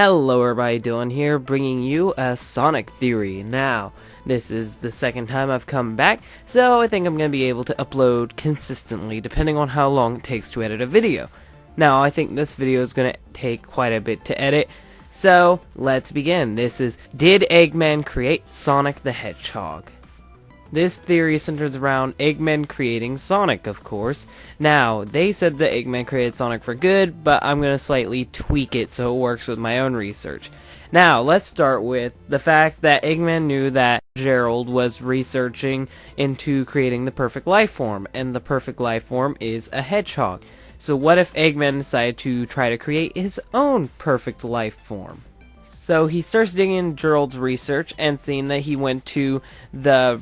Hello everybody, Dillin here, bringing you a Sonic theory. Now, this is the second time I've come back, so I think I'm going to be able to upload consistently, depending on how long it takes to edit a video. Now, I think this video is going to take quite a bit to edit, so let's begin. This is, did Eggman create Sonic the Hedgehog? This theory centers around Eggman creating Sonic, of course. Now, they said that Eggman created Sonic for good, but I'm going to slightly tweak it so it works with my own research. Now, let's start with the fact that Eggman knew that Gerald was researching into creating the perfect life form, and the perfect life form is a hedgehog. So what if Eggman decided to try to create his own perfect life form? So he starts digging into Gerald's research and seeing that he went to the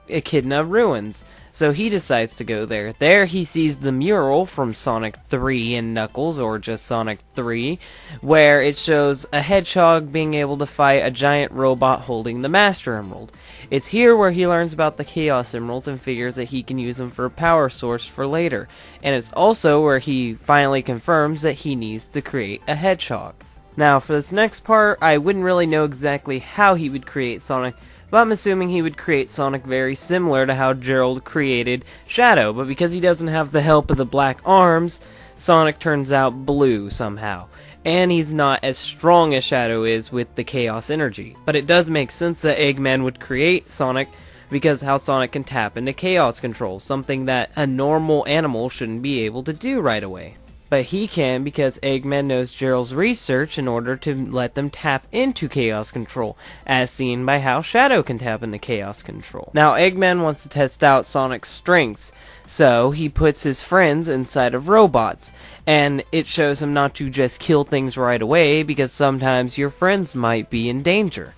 Echidna ruins, so he decides to go there. There he sees the mural from Sonic 3 and Knuckles, or just Sonic 3, where it shows a hedgehog being able to fight a giant robot holding the Master Emerald. It's here where he learns about the Chaos Emeralds and figures that he can use them for a power source for later, and it's also where he finally confirms that he needs to create a hedgehog. Now for this next part, I wouldn't really know exactly how he would create Sonic, but I'm assuming he would create Sonic very similar to how Gerald created Shadow, but because he doesn't have the help of the black arms, Sonic turns out blue somehow. And he's not as strong as Shadow is with the Chaos Energy. But it does make sense that Eggman would create Sonic because how Sonic can tap into Chaos Control, something that a normal animal shouldn't be able to do right away. But he can because Eggman knows Gerald's research in order to let them tap into Chaos Control, as seen by how Shadow can tap into Chaos Control. Now Eggman wants to test out Sonic's strengths, so he puts his friends inside of robots, and it shows him not to just kill things right away because sometimes your friends might be in danger.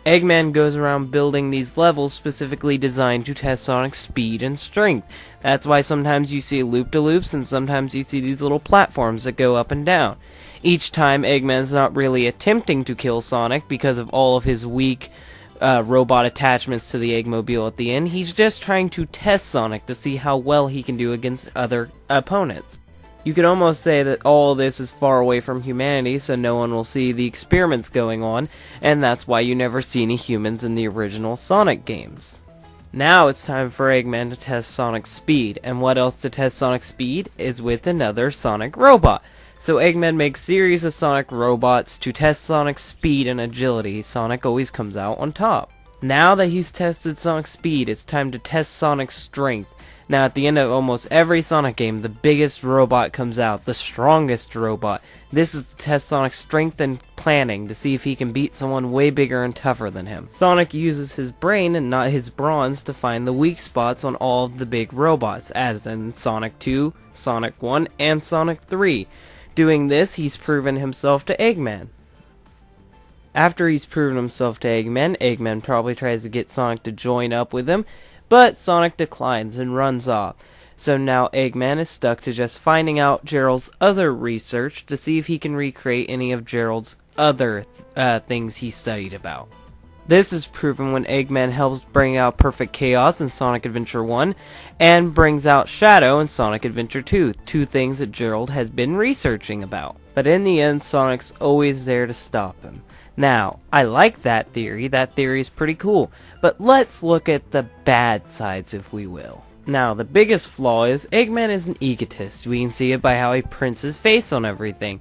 Eggman goes around building these levels specifically designed to test Sonic's speed and strength. That's why sometimes you see loop-de-loops and sometimes you see these little platforms that go up and down. Each time Eggman's not really attempting to kill Sonic because of all of his weak robot attachments to the Eggmobile at the end. He's just trying to test Sonic to see how well he can do against other opponents. You could almost say that all of this is far away from humanity, so no one will see the experiments going on, and that's why you never see any humans in the original Sonic games. Now it's time for Eggman to test Sonic's speed, and what else to test Sonic's speed is with another Sonic robot. So Eggman makes a series of Sonic robots to test Sonic's speed and agility. Sonic always comes out on top. Now that he's tested Sonic's speed, it's time to test Sonic's strength. Now at the end of almost every Sonic game, the biggest robot comes out, the strongest robot. This is to test Sonic's strength and planning to see if he can beat someone way bigger and tougher than him. Sonic uses his brain and not his bronze to find the weak spots on all of the big robots, as in Sonic 2, Sonic 1, and Sonic 3. Doing this, he's proven himself to Eggman. After he's proven himself to Eggman, Eggman probably tries to get Sonic to join up with him, but Sonic declines and runs off. So now Eggman is stuck to just finding out Gerald's other research to see if he can recreate any of Gerald's other things he studied about. This is proven when Eggman helps bring out Perfect Chaos in Sonic Adventure 1 and brings out Shadow in Sonic Adventure 2, two things that Gerald has been researching about. But in the end, Sonic's always there to stop him. Now, I like that theory is pretty cool, but let's look at the bad sides if we will. Now, the biggest flaw is Eggman is an egotist. We can see it by how he prints his face on everything.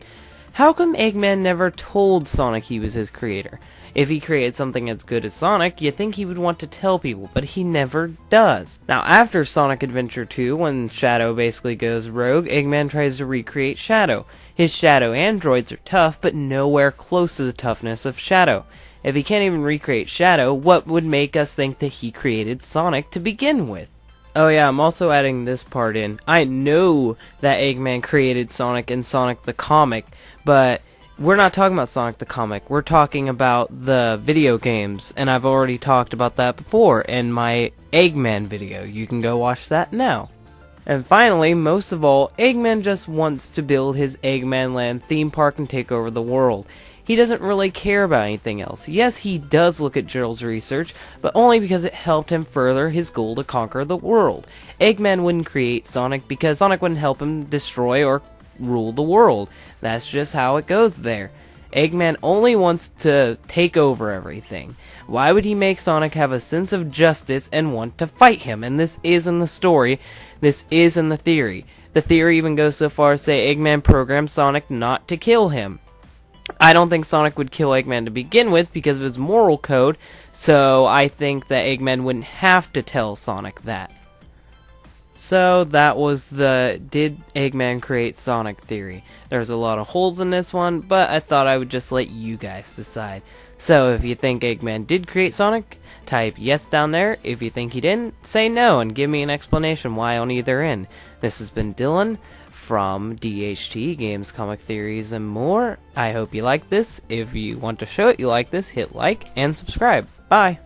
How come Eggman never told Sonic he was his creator? If he created something as good as Sonic, you'd think he would want to tell people, but he never does. Now, after Sonic Adventure 2, when Shadow basically goes rogue, Eggman tries to recreate Shadow. His Shadow androids are tough, but nowhere close to the toughness of Shadow. If he can't even recreate Shadow, what would make us think that he created Sonic to begin with? Oh yeah, I'm also adding this part in. I know that Eggman created Sonic in Sonic the Comic, but we're not talking about Sonic the Comic. We're talking about the video games, and I've already talked about that before in my Eggman video. You can go watch that now. And finally, most of all, Eggman just wants to build his Eggman Land theme park and take over the world. He doesn't really care about anything else. Yes, he does look at Gerald's research, but only because it helped him further his goal to conquer the world. Eggman wouldn't create Sonic because Sonic wouldn't help him destroy or rule the world. That's just how it goes there. Eggman only wants to take over everything. Why would he make Sonic have a sense of justice and want to fight him? And this is in the story. This is in the theory. The theory even goes so far as to say Eggman programmed Sonic not to kill him. I don't think Sonic would kill Eggman to begin with because of his moral code, so I think that Eggman wouldn't have to tell Sonic that. So that was the did Eggman create Sonic theory. There's a lot of holes in this one, but I thought I would just let you guys decide. So if you think Eggman did create Sonic, type yes down there. If you think he didn't, say no and give me an explanation why on either end. This has been Dillin from DHT Games, Comic Theories, and more. I hope you like this. If you want to show it you like this, hit like and subscribe. Bye!